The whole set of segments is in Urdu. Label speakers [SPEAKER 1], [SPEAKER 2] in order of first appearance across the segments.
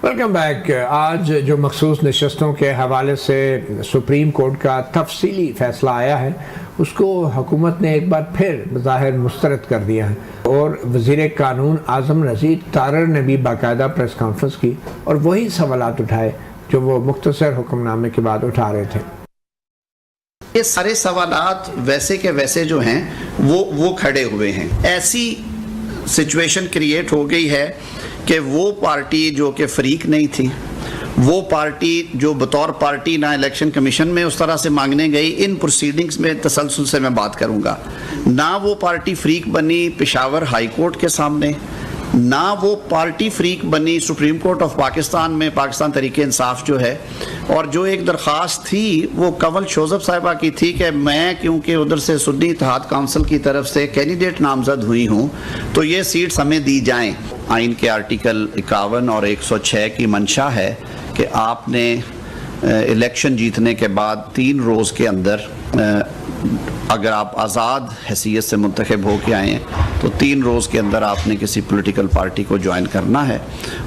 [SPEAKER 1] Welcome back. آج جو مخصوص نشستوں کے حوالے سے سپریم کورٹ کا تفصیلی فیصلہ آیا ہے اس کو حکومت نے ایک بار پھر بظاہر مسترد کر دیا ہے، اور وزیر قانون اعظم رضید طارڑ نے بھی باقاعدہ پریس کانفرنس کی اور وہی سوالات اٹھائے جو وہ مختصر حکم نامے کے بعد اٹھا رہے تھے۔
[SPEAKER 2] یہ سارے سوالات ویسے کے ویسے جو ہیں وہ کھڑے ہوئے ہیں۔ ایسی سچویشن کریٹ ہو گئی ہے کہ وہ پارٹی جو کہ فریق نہیں تھی، وہ پارٹی جو بطور پارٹی نہ الیکشن کمیشن میں اس طرح سے مانگنے گئی، ان پروسیڈنگز میں تسلسل سے میں بات کروں گا، نہ وہ پارٹی فریق بنی پشاور ہائی کورٹ کے سامنے، نہ وہ پارٹی فریق بنی سپریم کورٹ آف پاکستان میں پاکستان تحریک انصاف جو ہے، اور جو ایک درخواست تھی وہ کنول شوزب صاحبہ کی تھی کہ میں کیونکہ ادھر سے سنی اتحاد کونسل کی طرف سے کینڈیڈیٹ نامزد ہوئی ہوں تو یہ سیٹس ہمیں دی جائیں۔ آئین کے آرٹیکل 51 اور 106 کی منشا ہے کہ آپ نے الیکشن جیتنے کے بعد 3 روز کے اندر اگر آپ آزاد حیثیت سے منتخب ہو کے آئے ہیں تو 3 روز کے اندر آپ نے کسی پولیٹیکل پارٹی کو جوائن کرنا ہے،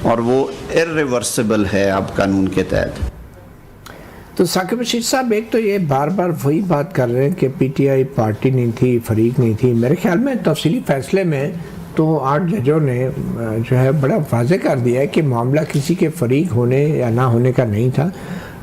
[SPEAKER 2] اور وہ irreversible ہے اب قانون کے تحت۔
[SPEAKER 1] تو ثاقب رشید صاحب ایک تو یہ بار بار وہی بات کر رہے ہیں کہ پی ٹی آئی پارٹی نہیں تھی، فریق نہیں تھی۔ میرے خیال میں تفصیلی فیصلے میں تو 8 ججوں نے جو ہے بڑا واضح کر دیا ہے کہ معاملہ کسی کے فریق ہونے یا نہ ہونے کا نہیں تھا،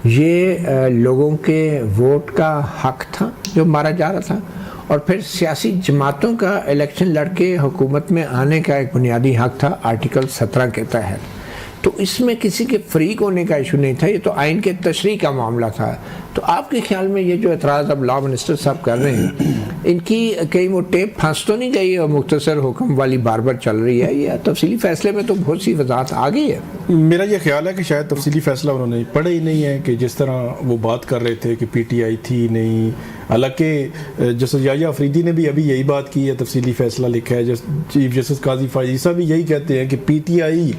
[SPEAKER 1] یہ لوگوں کے ووٹ کا حق تھا جو مارا جا رہا تھا، اور پھر سیاسی جماعتوں کا الیکشن لڑ کے حکومت میں آنے کا ایک بنیادی حق تھا آرٹیکل 17 کے تحت۔ تو اس میں کسی کے فریق ہونے کا ایشو نہیں تھا، یہ تو آئین کے تشریح کا معاملہ تھا۔ تو آپ کے خیال میں یہ جو اعتراض اب لا منسٹر صاحب کر رہے ہیں، ان کی کہیں وہ ٹیپ پھنس تو نہیں گئی اور مختصر حکم والی بار بار چل رہی ہے؟ یہ تفصیلی فیصلے میں تو بہت سی وضاحت آ گئی ہے۔
[SPEAKER 3] میرا یہ خیال ہے کہ شاید تفصیلی فیصلہ انہوں نے پڑھا ہی نہیں ہے، کہ جس طرح وہ بات کر رہے تھے کہ پی ٹی آئی تھی نہیں، حالانکہ جسٹس یحییٰ افریدی نے بھی ابھی یہی بات کی ہے، تفصیلی فیصلہ لکھا ہے، چیف جسٹس قاضی فائز عیسیٰ بھی یہی کہتے ہیں کہ پی ٹی آئی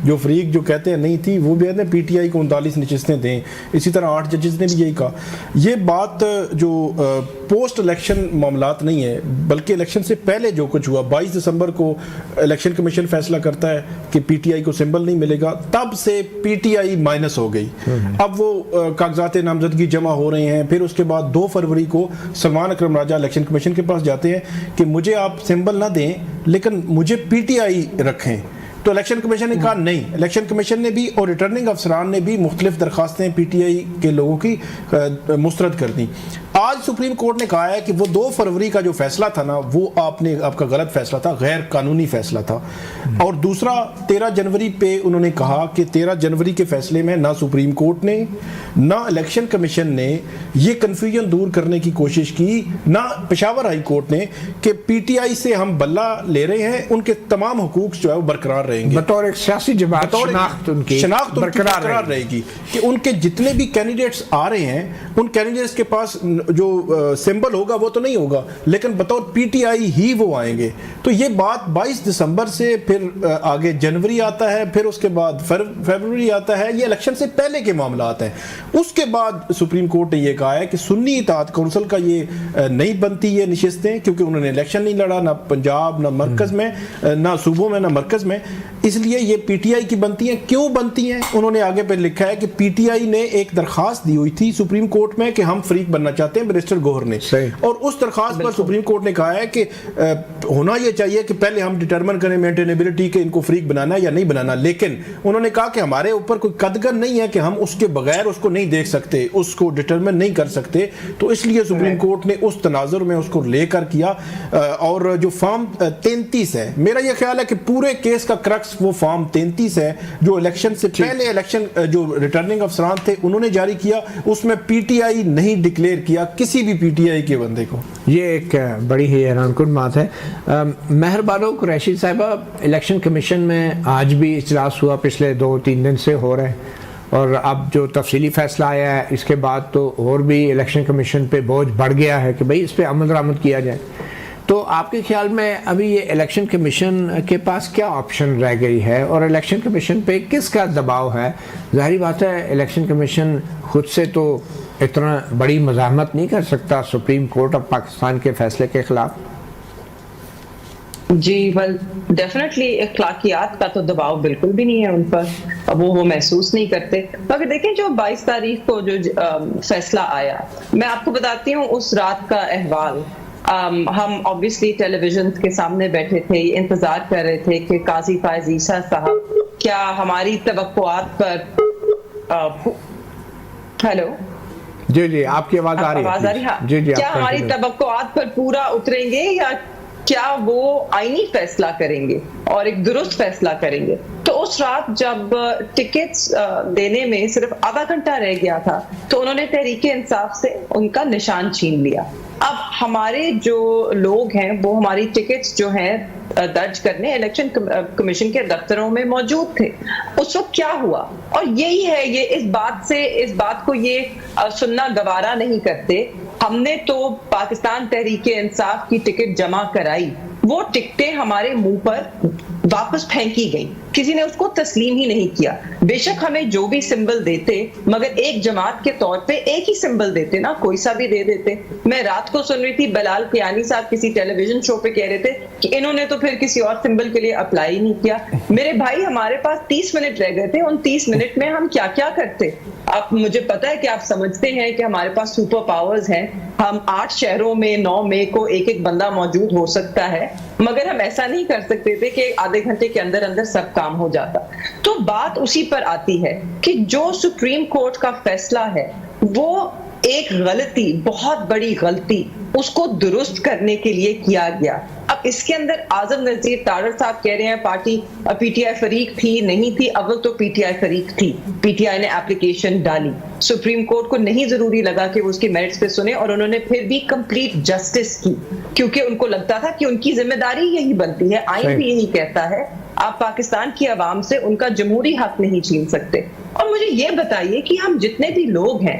[SPEAKER 3] جو فریق جو کہتے ہیں نہیں تھی، وہ بھی ہے پی ٹی آئی کو 39 نشستیں دیں۔ اسی طرح 8 ججز نے بھی یہی کہا۔ یہ بات جو پوسٹ الیکشن معاملات نہیں ہے، بلکہ الیکشن سے پہلے جو کچھ ہوا، 22 دسمبر کو الیکشن کمیشن فیصلہ کرتا ہے کہ پی ٹی آئی کو سمبل نہیں ملے گا، تب سے پی ٹی آئی مائنس ہو گئی۔ اب وہ کاغذات نامزدگی جمع ہو رہے ہیں، پھر اس کے بعد 2 فروری کو سلمان اکرم راجہ الیکشن کمیشن کے پاس جاتے ہیں کہ مجھے آپ سمبل نہ دیں لیکن مجھے پی ٹی آئی رکھیں۔ تو الیکشن کمیشن نے کہا نہیں، الیکشن کمیشن نے بھی اور ریٹرننگ افسران نے بھی مختلف درخواستیں پی ٹی آئی کے لوگوں کی مسترد کر دیں۔ آج سپریم کورٹ نے کہا ہے کہ وہ 2 فروری کا جو فیصلہ تھا نا، وہ آپ کا غلط فیصلہ تھا، غیر قانونی فیصلہ تھا۔ اور دوسرا 13 جنوری پہ انہوں نے کہا کہ 13 جنوری کے فیصلے میں نہ سپریم کورٹ نے نہ الیکشن کمیشن نے یہ کنفیوژن دور کرنے کی کوشش کی، نہ پشاور ہائی کورٹ نے، کہ پی ٹی آئی سے ہم بلہ لے رہے ہیں، ان کے تمام حقوق جو ہے وہ برقرار رہیں گے،
[SPEAKER 1] بطور ایک سیاسی جماعت شناخت
[SPEAKER 3] برقرار رہے گی، کہ ان کے جتنے بھی کینڈیڈیٹس آ رہے ہیں ان کینڈیڈیٹس کے پاس جو سمبل ہوگا وہ تو نہیں ہوگا، لیکن بطور پی ٹی آئی ہی وہ آئیں گے۔ تو یہ بات 22 دسمبر سے پھر آگے جنوری آتا ہے، پھر اس کے بعد فروری آتا ہے، یہ الیکشن سے پہلے کے معاملات ہیں۔ اس کے بعد سپریم کورٹ نے یہ کہا ہے کہ سنی اتحاد کونسل کا یہ نہیں بنتی یہ نشستیں، کیونکہ انہوں نے الیکشن نہیں لڑا، نہ پنجاب نہ مرکز میں، نہ صوبوں میں نہ مرکز میں، اس لیے یہ پی ٹی آئی کی بنتی ہیں۔ کیوں بنتی ہیں؟ انہوں نے آگے پہ لکھا ہے کہ پی ٹی آئی نے ایک درخواست دی ہوئی تھی سپریم کورٹ میں کہ ہم فریق بننا چاہتے ہیں، بیرسٹر گوہر نے، اور اس درخواست پر سپریم کورٹ نے کہا ہے کہ ہونا یہ چاہیے کہ پہلے ہم ڈٹرمن کریں مینٹینیبلٹی کہ ان کو فریق بنانا ہے یا نہیں بنانا، لیکن انہوں نے کہا کہ ہمارے اوپر کوئی قدغن نہیں ہے کہ ہم اس کے بغیر اس کو نہیں دیکھ سکتے، اس کو ڈٹرمن نہیں کر سکتے، تو اس لیے سپریم کورٹ نے اس تناظر میں اس کو لے کر کیا۔ اور جو فارم 33 ہے، میرا یہ خیال ہے کہ پورے کیس کا کرکس وہ فارم 33 ہے جو الیکشن سے پہلے الیکشن جو ریٹرننگ افسران تھے انہوں نے جاری کیا، اس میں پی ٹی آئی نہیں ڈکلیئر کیا کسی بھی پی ٹی آئی کے بندے کو۔
[SPEAKER 1] یہ ایک بڑی ہی حیران کن بات ہے۔ مہربانو قریشی صاحبہ، الیکشن کمیشن میں آج بھی اجلاس ہوا، پچھلے 2-3 دن سے ہو رہا ہے، اور اب جو تفصیلی فیصلہ آیا ہے اس کے بعد تو اور بھی الیکشن کمیشن پہ بوجھ بڑھ گیا ہے کہ بھئی اس پہ عمل درآمد کیا جائے۔ تو آپ کے خیال میں ابھی یہ الیکشن کمیشن کے پاس کیا آپشن رہ گئی ہے، اور الیکشن کمیشن پہ کس کا دباؤ ہے؟ ظاہری بات ہے الیکشن کمیشن خود سے تو اتنا بڑی مزاحمت نہیں کر سکتا سپریم کورٹ آف پاکستان کے فیصلے کے خلاف۔
[SPEAKER 4] جی ڈیفینیٹلی اخلاقیات کا تو دباؤ بالکل بھی نہیں ہے ان پر، وہ محسوس نہیں کرتے. مگر دیکھیں جو 22 تاریخ کو جو فیصلہ آیا, میں آپ کو بتاتی ہوں اس رات کا احوال. ہم obviously ٹیلی ویژن کے سامنے بیٹھے تھے, انتظار کر رہے تھے کہ قاضی فائز عیسیٰ صاحب کیا ہماری توقعات پر ہیلو
[SPEAKER 1] جی آپ کی آواز آ رہی ہے جی
[SPEAKER 4] کیا ہماری توقعات پر پورا اتریں گے یا کیا وہ آئینی فیصلہ کریں گے اور ایک درست فیصلہ کریں گے. تو اس رات جب ٹکٹس دینے میں صرف آدھا گھنٹہ رہ گیا تھا تو انہوں نے تحریک انصاف سے ان کا نشان چھین لیا. اب ہمارے جو لوگ ہیں وہ ہماری ٹکٹس جو ہیں درج کرنے الیکشن کمیشن کے دفتروں میں موجود تھے. اس وقت کیا ہوا, اور یہی ہے یہ اس بات کو یہ سننا گوارا نہیں کرتے. ہم نے تو پاکستان تحریک انصاف کی ٹکٹ جمع کرائی, وہ ٹکٹیں ہمارے منہ پر واپس پھینکی گئیں, کسی نے اس کو تسلیم ہی نہیں کیا. بے شک ہمیں جو بھی سمبل دیتے مگر ایک جماعت کے طور پہ ایک ہی سمبل دیتے نا, کوئی سا بھی دے دیتے. میں رات کو سن رہی تھی بلال قیانی صاحب کسی ٹیلی ویژن شو پہ کہہ رہے تھے کہ انہوں نے تو پھر کسی اور سمبل کے لیے اپلائی نہیں کیا. میرے بھائی ہمارے پاس 30 منٹ رہ گئے تھے, ان 30 منٹ میں ہم کیا کیا کرتے. آپ مجھے پتا ہے کہ آپ سمجھتے ہیں کہ ہمارے پاس سپر پاورز ہیں, ہم 8 شہروں میں 9 مئی کو ایک بندہ موجود ہو سکتا ہے, مگر ہم ایسا نہیں کر سکتے تھے کہ آدھے گھنٹے کے اندر سب کام ہو جاتا. تو بات اسی پر آتی ہے کہ جو سپریم کورٹ کا فیصلہ ہے وہ ایک غلطی, بہت بڑی غلطی, اس کو درست کرنے کے لیے کیا گیا. اب اس کے اندر اعظم نذیر تارڑ صاحب کہہ رہے ہیں پارٹی پی ٹی آئی فریق تھی نہیں تھی. اول تو پی ٹی آئی فریق تھی, پی ٹی آئی نے اپلیکیشن ڈالی, سپریم کورٹ کو نہیں ضروری لگا کہ وہ اس کے میرٹس پہ سنے, اور انہوں نے پھر بھی کمپلیٹ جسٹس کی کیونکہ ان کو لگتا تھا کہ ان کی ذمہ داری یہی بنتی ہے. آئین بھی یہی کہتا ہے آپ پاکستان کی عوام سے ان کا جمہوری حق نہیں چھین سکتے. اور مجھے یہ بتائیے کہ ہم جتنے بھی لوگ ہیں,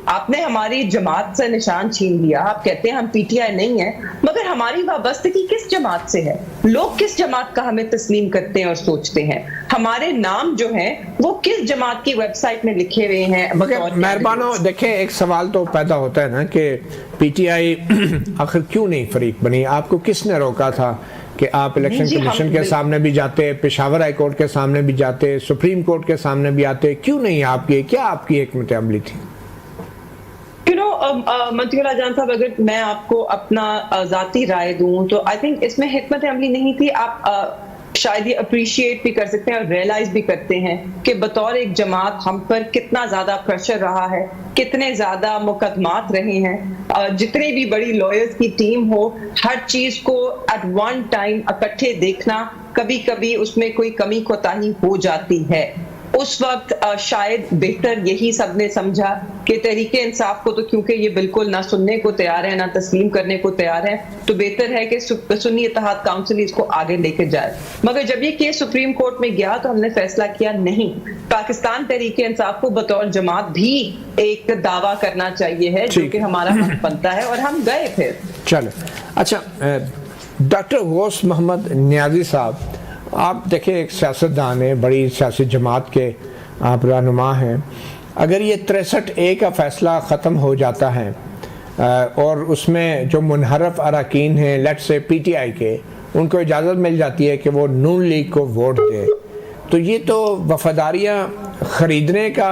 [SPEAKER 4] آپ نے ہماری جماعت سے نشان چھین لیا, آپ کہتے ہیں ہم پی ٹی آئی نہیں ہیں, مگر ہماری وابستگی کس جماعت سے ہے؟ لوگ کس جماعت کا ہمیں تسلیم کرتے ہیں اور سوچتے ہیں؟ ہمارے نام جو ہیں وہ کس جماعت کی ویب سائٹ میں لکھے ہوئے ہیں؟
[SPEAKER 1] مگر مہربانوں دیکھیں, ایک سوال تو پیدا ہوتا ہے نا کہ پی ٹی آئی آخر کیوں نہیں فریق بنی؟ آپ کو کس نے روکا تھا کہ آپ الیکشن کمیشن کے سامنے بھی جاتے, پشاور ہائی کورٹ کے سامنے بھی جاتے, سپریم کورٹ کے سامنے بھی آتے؟ کیوں نہیں آپ کی, کیا آپ کی حکمت عملی تھی؟
[SPEAKER 4] منطقی اللہ جان صاحب, اگر میں آپ کو اپنا ذاتی رائے دوں تو آئی تھنک اس میں حکمت عملی نہیں تھی. آپ شاید یہ اپریشیٹ بھی کر سکتے ہیں اور ریئلائز بھی کرتے ہیں کہ بطور ایک جماعت ہم پر کتنا زیادہ پریشر رہا ہے, کتنے زیادہ مقدمات رہے ہیں. جتنے بھی بڑی لائرز کی ٹیم ہو, ہر چیز کو ایٹ ون ٹائم اکٹھے دیکھنا, کبھی کبھی اس میں کوئی کمی کوتاہی ہو جاتی ہے. اس وقت شاید بہتر یہی سب نے سمجھا کہ تحریک انصاف کو تو کیونکہ یہ بالکل نہ سننے کو تیار ہے نہ تسلیم کرنے کو تیار ہے, تو بہتر ہے کہ سنی اتحاد کاؤنسل اس کو آگے لے کے جائے. مگر جب یہ کیس سپریم کورٹ میں گیا تو ہم نے فیصلہ کیا نہیں, پاکستان تحریک انصاف کو بطور جماعت بھی ایک دعویٰ کرنا چاہیے ہے جو کہ ہمارا حق بنتا ہے, اور ہم گئے پھر.
[SPEAKER 1] چلو اچھا, ڈاکٹر غوث محمد نیازی صاحب, آپ دیکھیں ایک سیاستدان ہیں, بڑی سیاسی جماعت کے آپ رہنما ہیں. اگر یہ 63A کا فیصلہ ختم ہو جاتا ہے اور اس میں جو منحرف اراکین ہیں لیٹ سے پی ٹی آئی کے, ان کو اجازت مل جاتی ہے کہ وہ نون لیگ کو ووٹ دے, تو یہ تو وفاداریاں خریدنے کا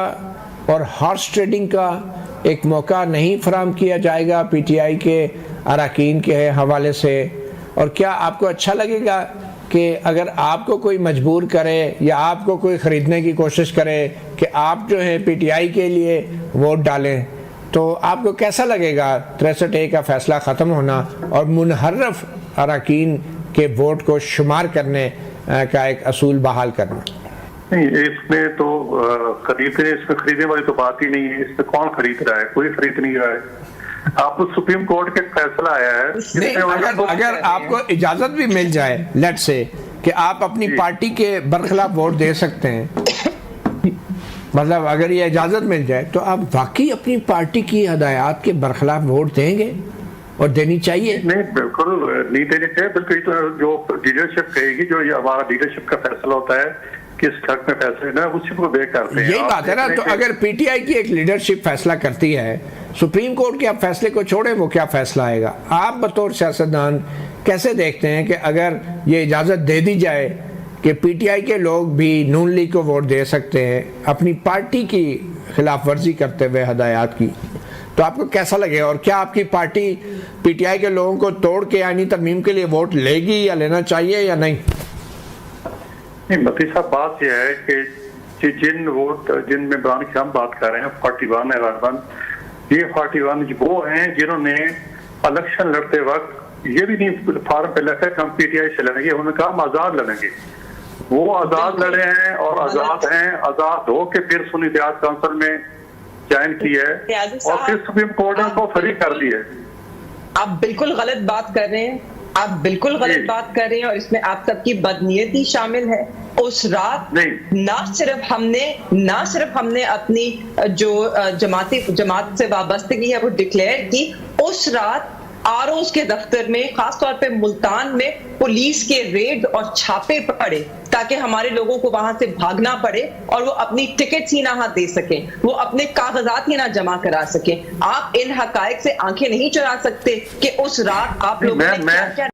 [SPEAKER 1] اور ہارس ٹریڈنگ کا ایک موقع نہیں فراہم کیا جائے گا پی ٹی آئی کے اراکین کے حوالے سے؟ اور کیا آپ کو اچھا لگے گا کہ اگر آپ کو کوئی مجبور کرے یا آپ کو کوئی خریدنے کی کوشش کرے کہ آپ جو ہے پی ٹی آئی کے لیے ووٹ ڈالیں, تو آپ کو کیسا لگے گا 63A کا فیصلہ ختم ہونا اور منحرف اراکین کے ووٹ کو شمار کرنے کا ایک اصول بحال کرنا؟
[SPEAKER 5] نہیں, اس میں تو خریدنے والی تو بات ہی نہیں ہے. اس میں کون خرید رہا ہے؟ کوئی خرید نہیں رہا ہے. آپ سپریم کورٹ کا فیصلہ آیا ہے,
[SPEAKER 1] اگر آپ کو اجازت بھی مل جائے لیٹ سے کہ آپ اپنی پارٹی کے برخلاف ووٹ دے سکتے ہیں, مطلب اگر یہ اجازت مل جائے تو آپ واقعی اپنی پارٹی کی ہدایات کے برخلاف ووٹ دیں گے؟ اور دینی چاہیے؟
[SPEAKER 5] نہیں بالکل نہیں دینی چاہیے, بلکہ جو لیڈرشپ کہے گی, جو یہ ہمارا لیڈرشپ کا فیصلہ ہوتا ہے کس حق میں فیصلے نا, اسی کو دیکھ کرتے ہیں.
[SPEAKER 1] یہی بات ہے نا. تو اگر پی ٹی آئی کی ایک لیڈرشپ فیصلہ کرتی ہے, سپریم کورٹ کے آپ فیصلے کو چھوڑیں, وہ کیا فیصلہ آئے گا؟ آپ بطور سیاستدان کیسے دیکھتے ہیں کہ اگر یہ اجازت دے دی جائے کہ پی ٹی آئی کے لوگ بھی نون لیگ کو ووٹ دے سکتے ہیں اپنی پارٹی کی خلاف ورزی کرتے ہوئے ہدایات کی، تو آپ کو کیسا لگے؟ اور کیا آپ کی پارٹی پی ٹی آئی کے لوگوں کو توڑ کے آئینی ترمیم کے لیے ووٹ لے گی یا لینا چاہیے یا نہیں؟
[SPEAKER 5] مفتی صاحب بات یہ ہے کہ جن ممبران کی ہم بات کر رہے ہیں 41 ہے غالباً، یہ 41 وہ ہیں جنہوں نے الیکشن لڑتے وقت یہ بھی نہیں فارم پہ لکھا کہ ہم پی ٹی آئی سے لڑیں گے، انہوں نے کہا ہم آزاد لڑیں گے. وہ آزاد لڑے ہیں اور آزاد ہیں، آزاد ہو کے پھر سنی اتحاد کونسل میں جوائن کی ہے اور پھر سپریم کورٹ نے کو فریق کر دی ہے.
[SPEAKER 4] آپ بالکل غلط بات کر رہے ہیں، آپ بالکل غلط بات کر رہے ہیں، اور اس میں آپ سب کی بدنیتی شامل ہے. اس رات نہ صرف ہم نے اپنی جو جماعت سے وابستگی ہے وہ ڈکلیئر کی، اس رات آر اوز کے دفتر میں خاص طور پہ ملتان میں پولیس کے ریڈ اور چھاپے پڑے تاکہ ہمارے لوگوں کو وہاں سے بھاگنا پڑے اور وہ اپنی ٹکٹس ہی نہ دے سکیں، وہ اپنے کاغذات ہی نہ جمع کرا سکیں. آپ ان حقائق سے آنکھیں نہیں چرا سکتے کہ اس رات آپ لوگوں نے کیا